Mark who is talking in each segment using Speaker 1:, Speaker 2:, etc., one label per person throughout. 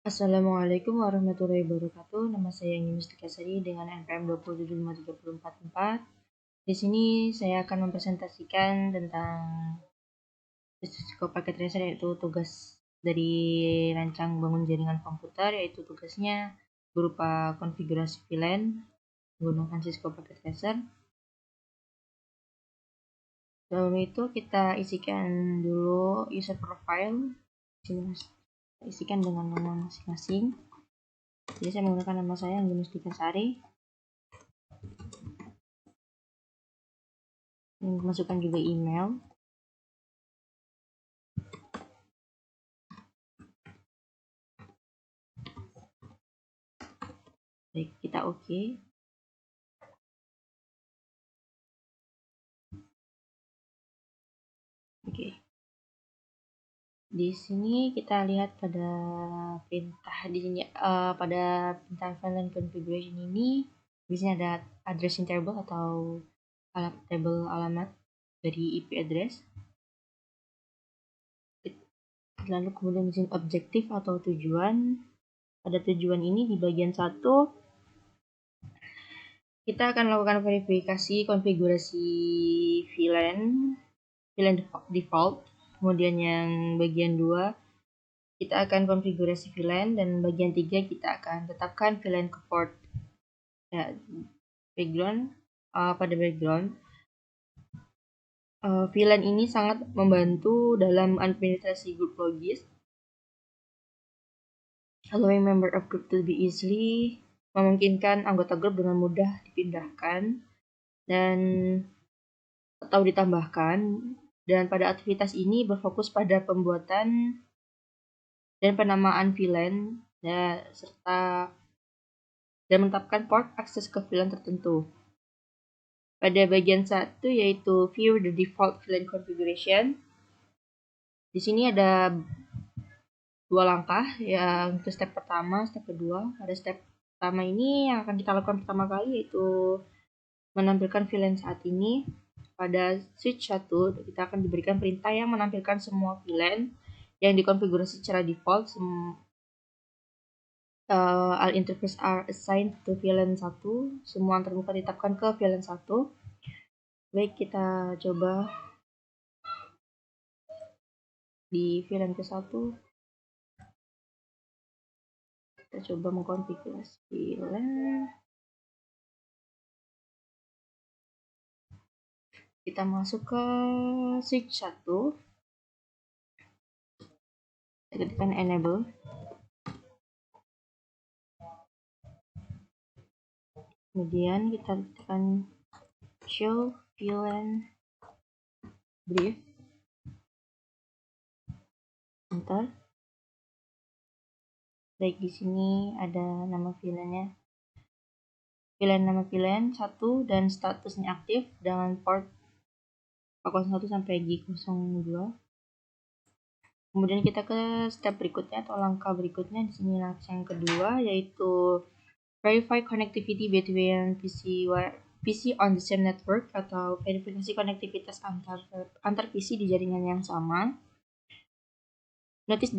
Speaker 1: Assalamualaikum warahmatullahi wabarakatuh. Nama saya Eni Mustika Sari dengan NPM 2753444. Di sini saya akan mempresentasikan tentang Cisco Packet Tracer, yaitu tugas dari rancang bangun jaringan komputer, yaitu tugasnya berupa konfigurasi VLAN menggunakan Cisco Packet Tracer. Sebelum itu kita isikan dulu user profile. Isikan dengan nama masing-masing. Jadi saya menggunakan nama saya Eni Mustika Sari. Masukkan juga email. Baik, kita oke. Oke. Di sini kita lihat pada perintah di sini pada perintah VLAN configuration ini di sini ada addressing table atau tabel alamat dari IP address. Lalu kemudian di sini objektif atau tujuan. Pada tujuan ini di bagian 1 kita akan melakukan verifikasi konfigurasi VLAN default. Kemudian yang bagian 2 kita akan konfigurasi VLAN, dan bagian 3 kita akan tetapkan VLAN ke port. Ya, pada background VLAN ini sangat membantu dalam administrasi grup logis, allowing member of group to be easily, memungkinkan anggota grup dengan mudah dipindahkan dan atau ditambahkan, dan pada aktivitas ini berfokus pada pembuatan dan penamaan VLAN serta dan menetapkan port akses ke VLAN tertentu. Pada bagian 1 yaitu view the default VLAN configuration. Di sini ada 2 langkah, yang ke step pertama, step kedua. Pada step pertama ini yang akan kita lakukan pertama kali yaitu menampilkan VLAN saat ini. Pada switch 1 kita akan diberikan perintah yang menampilkan semua VLAN yang dikonfigurasi secara default. All interface are assigned to VLAN 1. Semua antarmuka ditetapkan ke VLAN 1. Baik, kita coba di VLAN ke-1. Kita coba mengkonfigurasi VLAN. Kita masuk ke switch 1. Kita ketikkan enable. Kemudian kita tekan show VLAN brief. Enter. Baik, di sini ada nama VLAN-nya. Nama VLAN 1 dan statusnya aktif dengan port K01 sampai G02. Kemudian kita ke step berikutnya atau langkah berikutnya. Di sini langkah yang kedua yaitu verify connectivity between PC on the same network, atau verifikasi konektivitas antar PC di jaringan yang sama. Notice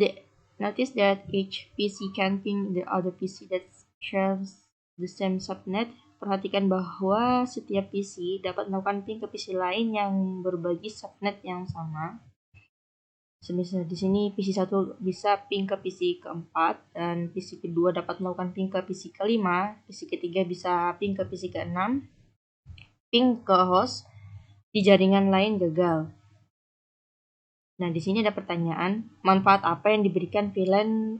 Speaker 1: that each PC can ping the other PC that shares the same subnet. Perhatikan bahwa setiap PC dapat melakukan ping ke PC lain yang berbagi subnet yang sama. Semisal di sini PC 1 bisa ping ke PC keempat, dan PC kedua dapat melakukan ping ke PC kelima, PC ketiga bisa ping ke PC keenam, ping ke host di jaringan lain gagal. Nah, di sini ada pertanyaan, manfaat apa yang diberikan VLAN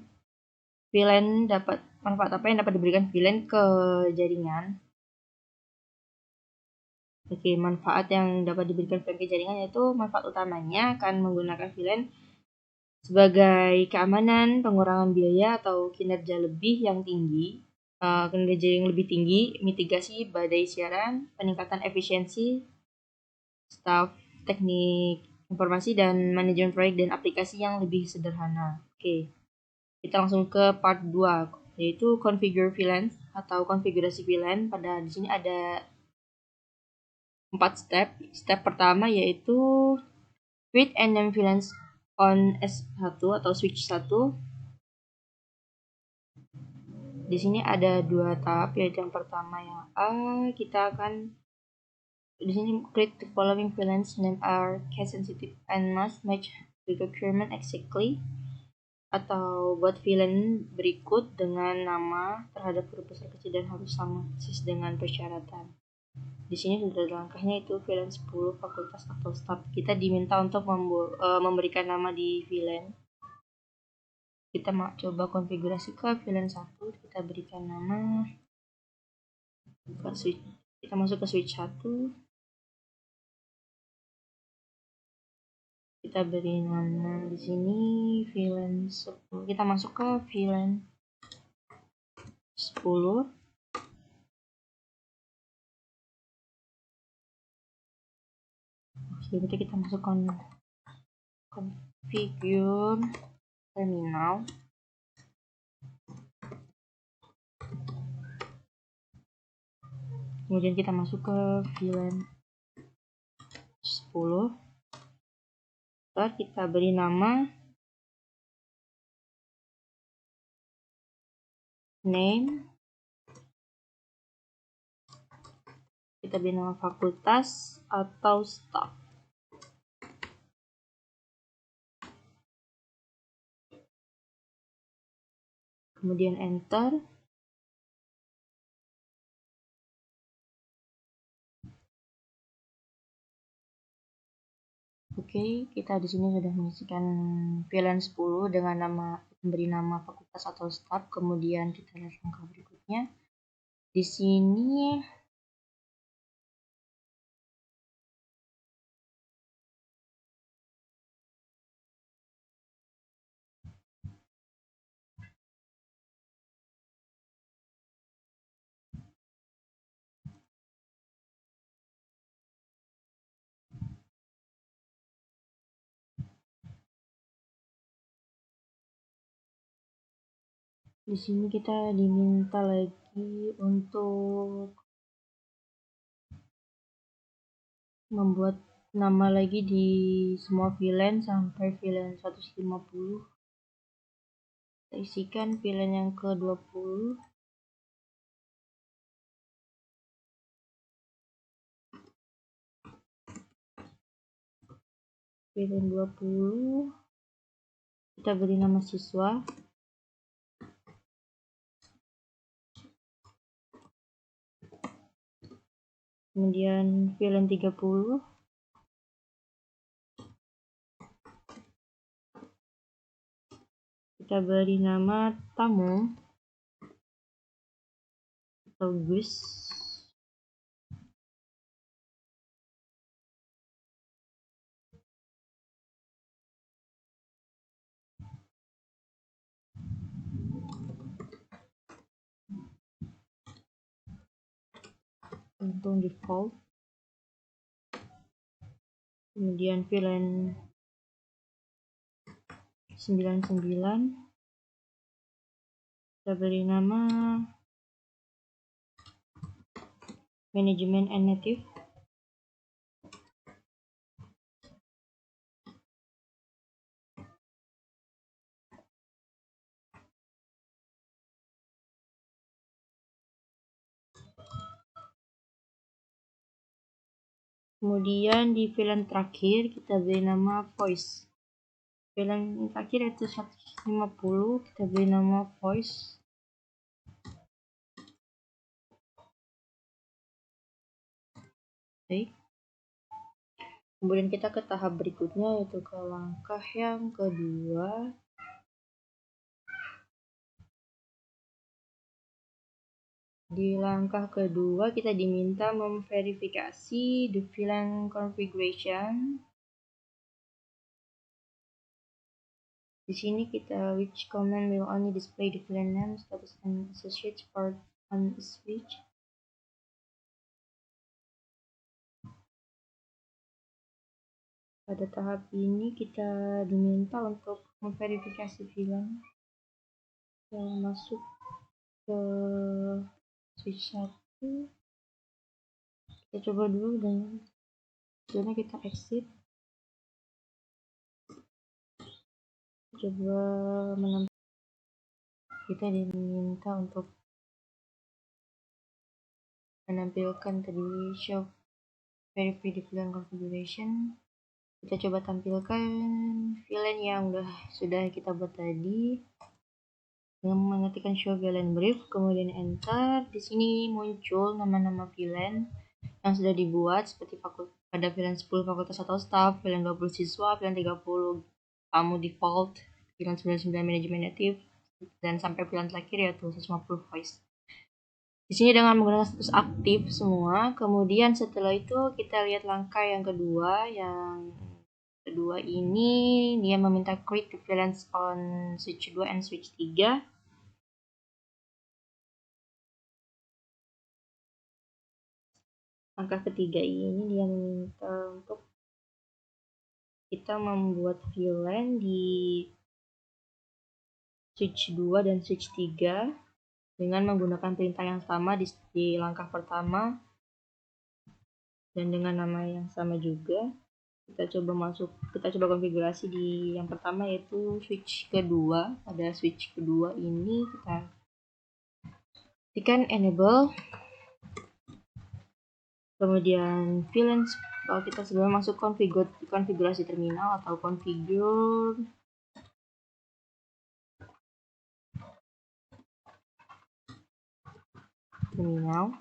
Speaker 1: dapat diberikan VLAN ke jaringan? Oke, manfaat yang dapat diberikan VLAN ke jaringan yaitu manfaat utamanya akan menggunakan VLAN sebagai keamanan, pengurangan biaya atau kinerja yang lebih tinggi, mitigasi badai siaran, peningkatan efisiensi staf teknik informasi, dan manajemen proyek dan aplikasi yang lebih sederhana. Oke, kita langsung ke part 2 yaitu configure VLAN atau konfigurasi VLAN. Di sini ada 4 step. Step pertama yaitu create and name VLANs on S1 atau switch 1. Di sini ada dua tahap, yaitu yang pertama yang A, kita akan di sini create the following VLANs name are case sensitive and must match the requirement exactly, atau buat VLAN berikut dengan nama terhadap huruf besar kecil dan harus sama persis dengan persyaratan. Di sini sudah ada langkahnya, itu VLAN 10 fakultas atau staff. Kita diminta untuk memberikan nama di VLAN. Kita mau coba konfigurasi ke VLAN 1, kita berikan nama ke switch. Kita masuk ke switch 1. Kita beri nama di sini VLAN 10. Kita masuk ke VLAN 10. Jadi kita masukkan configure terminal. Kemudian kita masuk ke VLAN 10. Lalu kita beri nama name. Kita beri nama fakultas atau staff. Kemudian enter. Oke, kita di sini sudah mengisikan VLAN 10 dengan memberi nama fakultas atau staff. Kemudian kita lihat langkah berikutnya. Di sini kita diminta lagi untuk membuat nama lagi di semua VLAN sampai VLAN 150. Kita isikan VLAN yang ke-20. VLAN 20. Kita beri nama siswa. Kemudian VLAN 30. Kita beri nama tamu atau Gus. Untuk default. Kemudian VLAN 99. Kita beri nama manajemen and native. Kemudian di VLAN terakhir kita beri nama voice. VLAN terakhir yaitu 150, kita beri nama voice. Baik. Kemudian kita ke tahap berikutnya, yaitu ke langkah yang kedua. Di langkah kedua kita diminta memverifikasi the VLAN configuration. Di sini kita which command will only display the VLAN name, status and associates port on switch. Pada tahap ini kita diminta untuk memverifikasi VLAN yang masuk ke switch 1. Kita coba dulu dan sebenarnya kita exit. Coba menambah. kita diminta untuk menampilkan tadi show verify the VLAN configuration. Kita coba tampilkan VLAN yang sudah kita buat tadi dengan mengetikkan show VLAN brief, kemudian enter. Di sini muncul nama-nama VLAN yang sudah dibuat seperti pada VLAN 10 fakultas atau staff, VLAN 20 siswa, VLAN 30 tamu default, VLAN 99 manajemen native, dan sampai VLAN terakhir yaitu 150 voice. Di sini dengan menggunakan status aktif semua. Kemudian setelah itu kita lihat langkah yang kedua. Yang kedua ini dia meminta create the VLANs on switch 2 and switch 3. Langkah ketiga ini dia meminta untuk kita membuat VLAN di switch 2 dan switch 3 dengan menggunakan perintah yang sama di langkah pertama dan dengan nama yang sama juga. Kita coba konfigurasi di yang pertama yaitu switch kedua. Pada switch kedua ini kita tekan enable, kemudian VLAN. Kalau kita sebelum masuk konfigurasi terminal atau configure, terminal,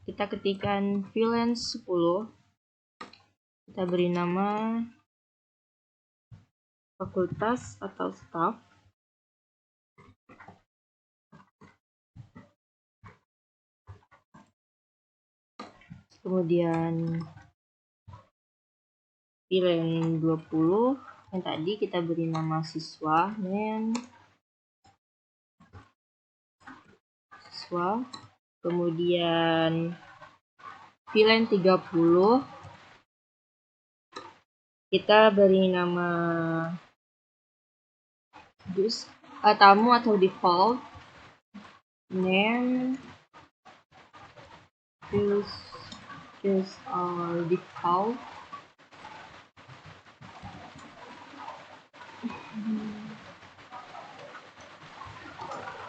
Speaker 1: kita ketikkan VLAN 10, kita beri nama fakultas atau staff, kemudian VLAN 20 yang tadi kita beri nama siswa dan siswa, kemudian VLAN 30 kita beri nama tamu atau default name, choose default,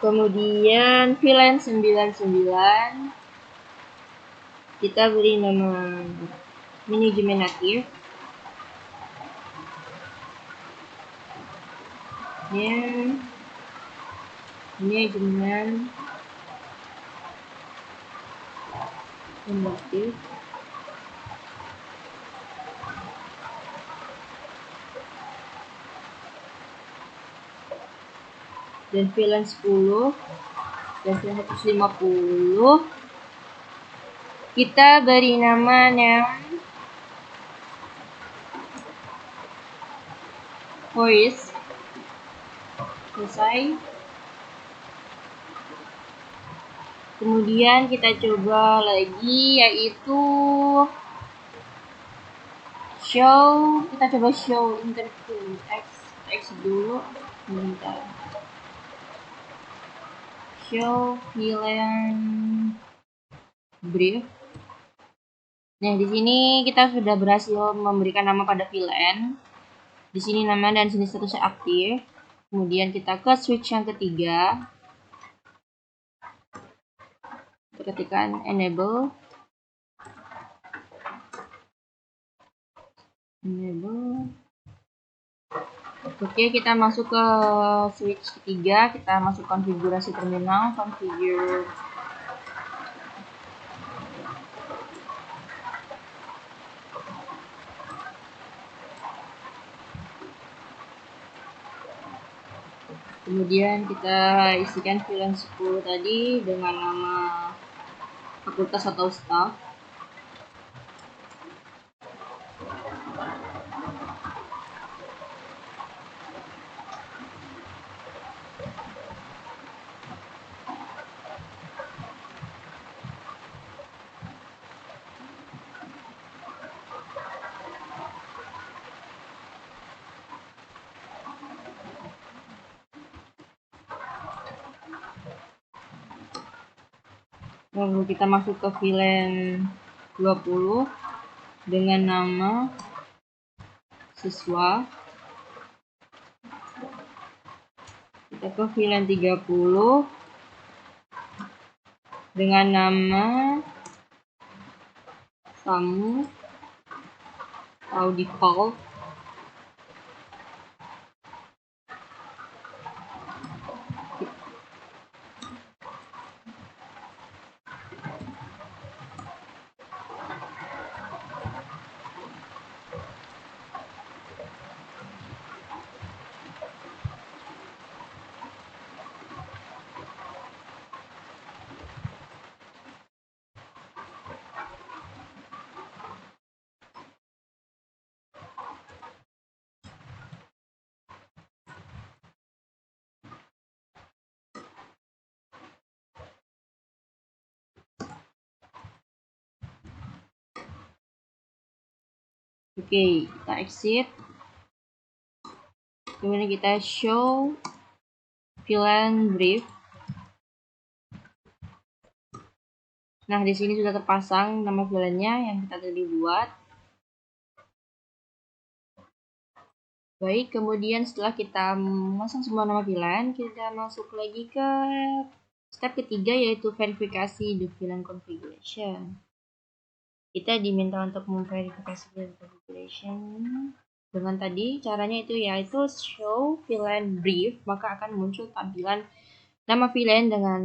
Speaker 1: kemudian VLAN 99 kita beri nama manajemen native, manajemen native, dan VLAN 10 dan VLAN 150 kita beri nama voice. Selesai. Kemudian kita coba lagi yaitu show. Kita coba show interview X dulu. Bentar. Show VLAN brief. Nah, di sini kita sudah berhasil memberikan nama pada VLAN. Di sini nama dan sini statusnya aktif. Kemudian kita ke switch yang ketiga. Kita ketikkan enable. Oke, kita masuk ke switch ketiga. Kita masuk konfigurasi terminal, configure. Kemudian kita isikan VLAN 10 tadi dengan nama fakultas atau staff. Lalu kita masuk ke VLAN 20 dengan nama siswa. Kita ke VLAN 30 dengan nama Samu atau default. Oke, kita exit. Kemudian kita show VLAN brief. Nah, di sini sudah terpasang nama VLAN-nya yang kita tadi buat. Baik, kemudian setelah kita memasang semua nama VLAN, kita masuk lagi ke step ketiga, yaitu verifikasi the VLAN configuration. Kita diminta untuk memverifikasi VLAN configuration dengan tadi caranya yaitu show VLAN brief, maka akan muncul tampilan nama VLAN dengan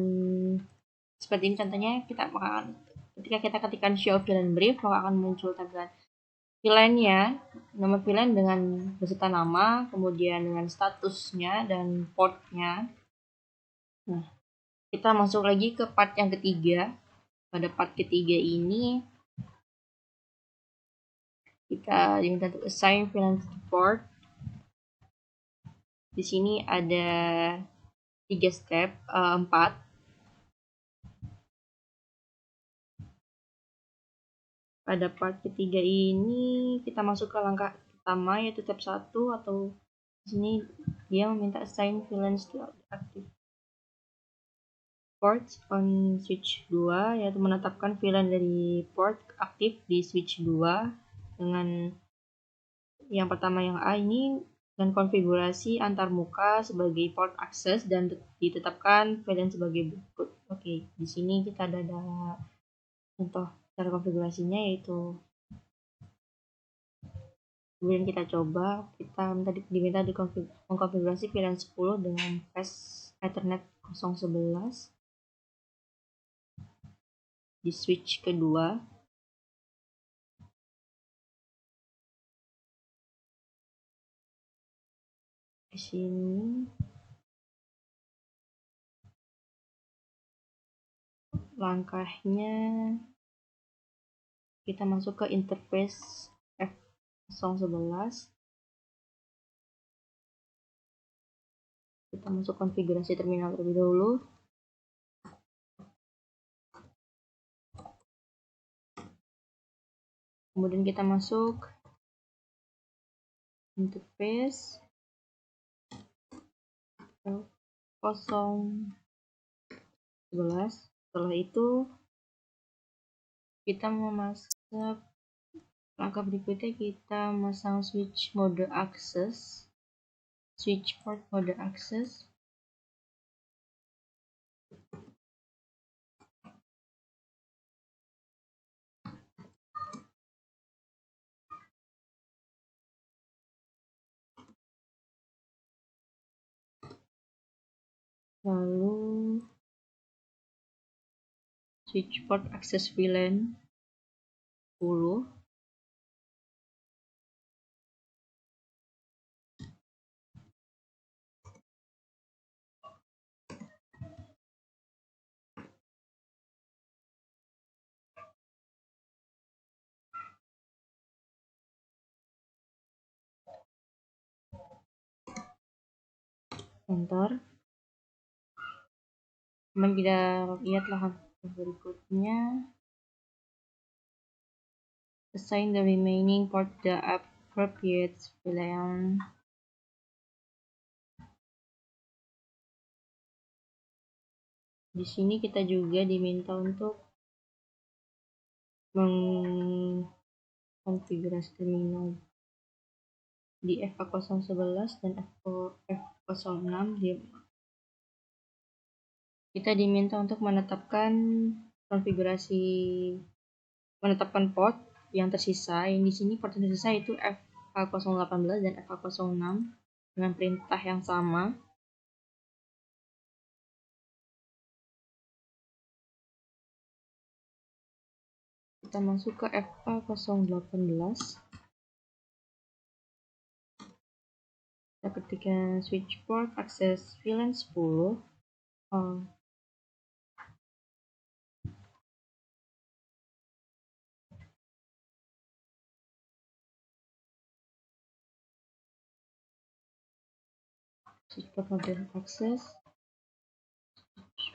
Speaker 1: seperti ini. Contohnya ketika kita ketikkan show VLAN brief, maka akan muncul tampilan VLAN-nya, nomor VLAN dengan beserta nama, kemudian dengan statusnya dan portnya. Nah, kita masuk lagi ke part yang ketiga. Pada part ketiga ini kita diminta untuk assign VLAN port. Di sini ada 3 step, 4. Pada part ketiga ini kita masuk ke langkah pertama, yaitu step 1, atau di sini dia meminta assign VLAN to active ports on switch 2, yaitu menetapkan VLAN dari port aktif di switch 2 dengan yang pertama yang A ini, dan konfigurasi antar muka sebagai port access dan ditetapkan VLAN sebagai berikut. Oke, di sini kita ada contoh cara konfigurasinya, yaitu kemudian kita coba, kita diminta mengkonfigurasi VLAN 10 dengan fast Ethernet 011 di switch kedua. Di sini langkahnya kita masuk ke interface F011. Kita masuk konfigurasi terminal terlebih dahulu. Kemudian kita masuk interface F011. Setelah itu kita memasang langkah berikutnya, kita masang switch mode access, switch port mode access. Lalu switch port access VLAN 10. Enter. Kemudian kita lihatlah berikutnya, assign the remaining port the appropriate VLAN. Di sini kita juga diminta untuk mengkonfigurasi terminal di F011 dan F06 kita diminta untuk menetapkan konfigurasi, menetapkan port yang tersisa. Yang di sini port yang tersisa itu FA018 dan FA06 dengan perintah yang sama. Kita masuk ke FA018. Kita ketikkan switch port akses VLAN 10. Switch port model akses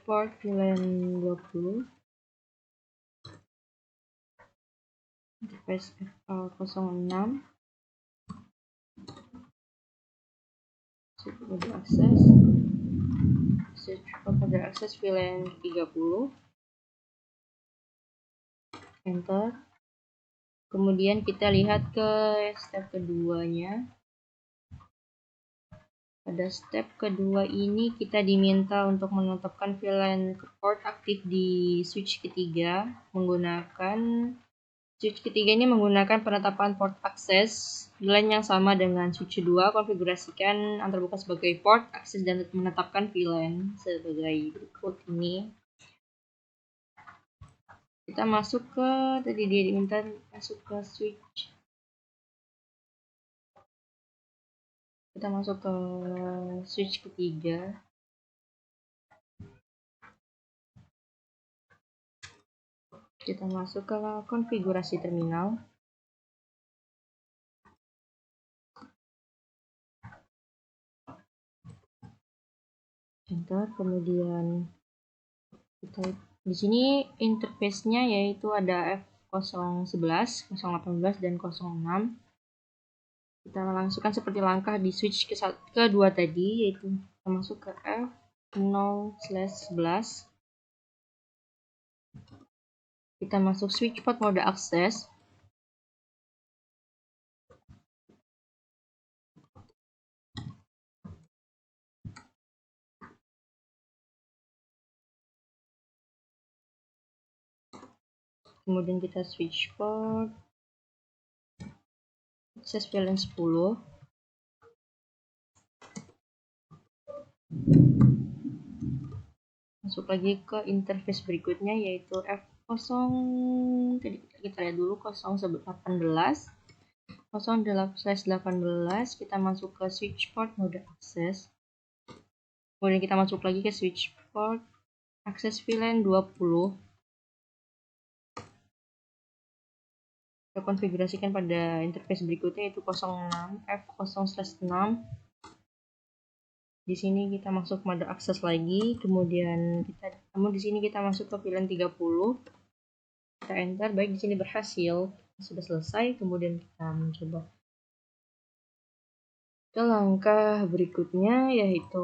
Speaker 1: port VLAN 20. Interface FA06. Switch model akses. Switch port model akses VLAN 30. Enter. Kemudian kita lihat ke step keduanya. Pada step kedua ini kita diminta untuk menetapkan VLAN port aktif di switch ketiga ini menggunakan penetapan port akses VLAN yang sama dengan switch 2. Konfigurasikan antar buka sebagai port akses dan menetapkan VLAN sebagai berikut ini. Kita masuk ke tadi dia diminta masuk ke switch. Kita masuk ke switch ketiga. Kita masuk ke konfigurasi terminal. Enter. Kemudian kita di sini interface-nya yaitu ada F011, 018 dan 06. Kita langsungkan seperti langkah di switch kedua tadi, yaitu kita masuk ke F0/11. Kita masuk switch port mode akses. Kemudian kita switch port akses VLAN 10. Masuk lagi ke interface berikutnya yaitu F0, tadi kita lihat dulu 0/18. 0/18 kita masuk ke switch port mode akses. Kemudian kita masuk lagi ke switch port akses VLAN 20. Kita konfigurasikan pada interface berikutnya yaitu 06 F0/6. Di sini kita masuk mode akses lagi, kemudian di sini kita masuk ke VLAN 30. Kita enter, baik di sini berhasil, sudah selesai. Kemudian kita mencoba ke langkah berikutnya yaitu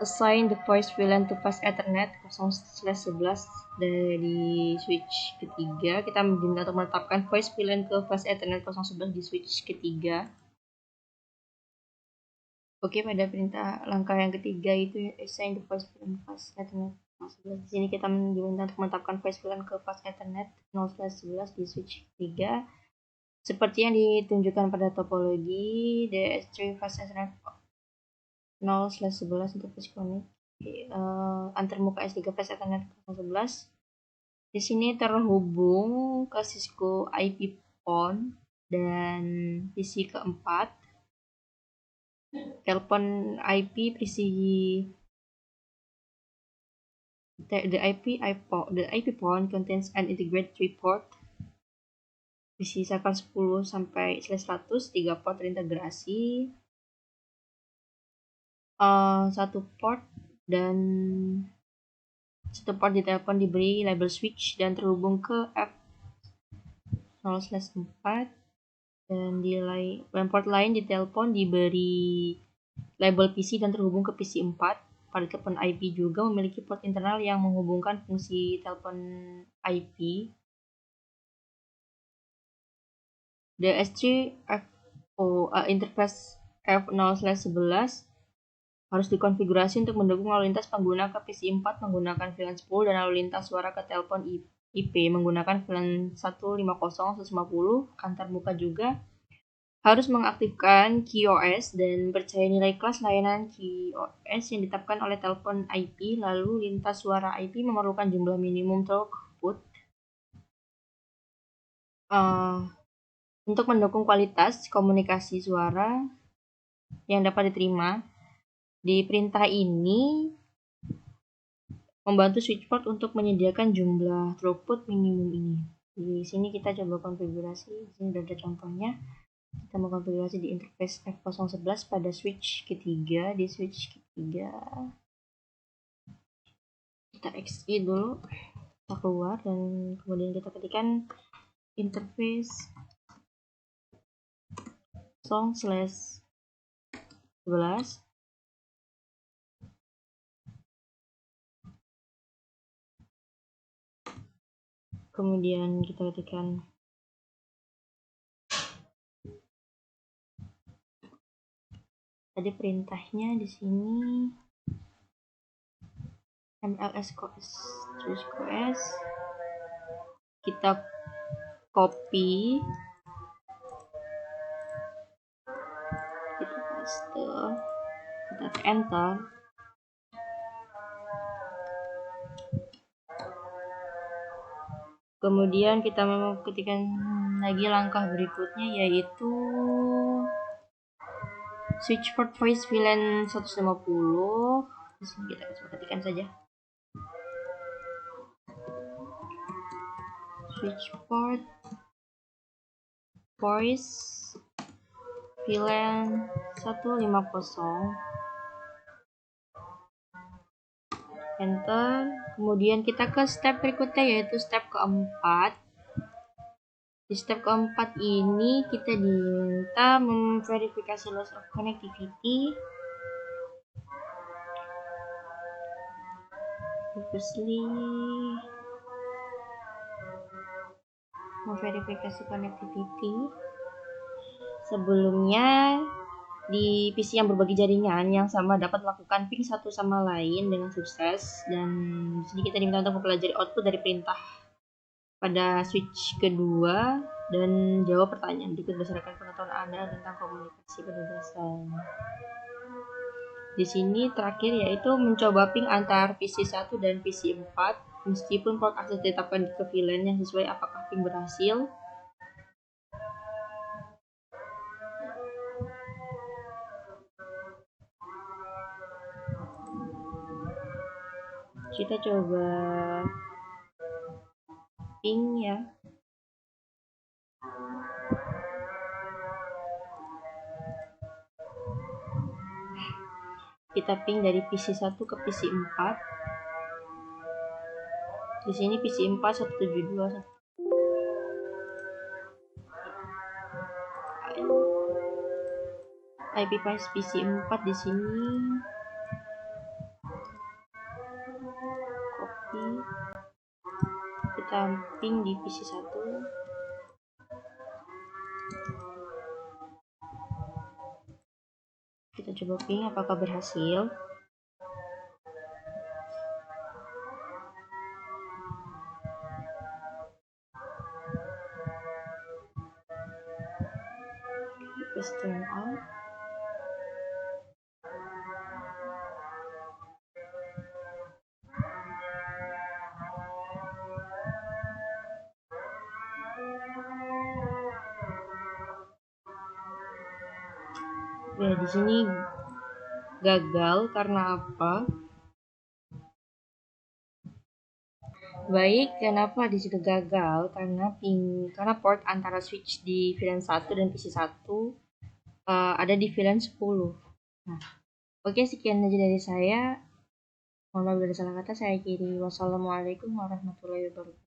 Speaker 1: assign the voice VLAN to fast Ethernet 0/11 dari switch ketiga. Kita diminta untuk menetapkan voice VLAN ke fast Ethernet 0/11 di switch ketiga. Oke, pada perintah langkah yang ketiga itu assign the voice VLAN fast Ethernet 0/11. Di sini kita diminta untuk menetapkan voice VLAN ke fast Ethernet 0/11 di switch ketiga. Seperti yang ditunjukkan pada topologi DS3 fast Ethernet 0/11 interface connect antar muka S3 fast Ethernet 0/11. Di sini terhubung ke Cisco IP PON dan PC keempat. Telepon IP PC the IP PON contains an integrated 3 port. Disisakan 10 sampai 100, 3 port terintegrasi. Satu port di telepon diberi label switch dan terhubung ke F0/4, dan port lain di telepon diberi label PC dan terhubung ke PC 4. Pada telepon IP juga memiliki port internal yang menghubungkan fungsi telepon IP. DS3 interface F0/11 harus dikonfigurasi untuk mendukung lalu lintas pengguna ke PC 4 menggunakan VLAN 10 dan lalu lintas suara ke telepon IP menggunakan VLAN 150 150 antar muka juga. Harus mengaktifkan QoS dan percaya nilai kelas layanan QoS yang ditetapkan oleh telepon IP. Lalu lintas suara IP memerlukan jumlah minimum throughput untuk mendukung kualitas komunikasi suara yang dapat diterima. Di perintah ini membantu switchport untuk menyediakan jumlah throughput minimum ini. Di sini kita coba konfigurasi. Di sini sudah ada contohnya. Kita mau konfigurasi di interface F011 pada switch ketiga. Di switch ketiga kita exit dulu, kita keluar dan kemudian kita ketikkan interface song/11. Kemudian kita ketikkan tadi perintahnya di sini mls QoS, terus QoS kita copy, kita paste, kita enter. Kemudian kita mau ketikkan lagi langkah berikutnya, yaitu switchport voice VLAN 150. Di sini kita coba ketikkan saja switchport voice VLAN 150, enter. Kemudian kita ke step berikutnya, yaitu step keempat. Di step keempat ini kita diminta memverifikasi loss of connectivity. Previously memverifikasi connectivity. Sebelumnya di PC yang berbagi jaringan yang sama dapat melakukan ping satu sama lain dengan sukses, dan di sini kita diminta untuk mempelajari output dari perintah pada switch kedua dan jawab pertanyaan berikut berdasarkan pengetahuan Anda tentang komunikasi penugasan. Di sini terakhir yaitu mencoba ping antar PC 1 dan PC 4 meskipun port akses ditetapkan ke VLAN yang sesuai, apakah ping berhasil. Kita coba ping ya. Kita ping dari PC 1 ke PC 4. Di sini PC 4 172. IP address PC 4 di sini. Copy. Kita ping di PC 1. Kita coba ping apakah berhasil. Press turn on. Ya, di sini gagal karena apa? Baik, kenapa di situ gagal? Karena port antara switch di VLAN 1 dan PC 1 ada di VLAN 10. Nah, oke, sekian aja dari saya. Mohon maaf bila ada salah kata, saya akhiri. Wassalamualaikum warahmatullahi wabarakatuh.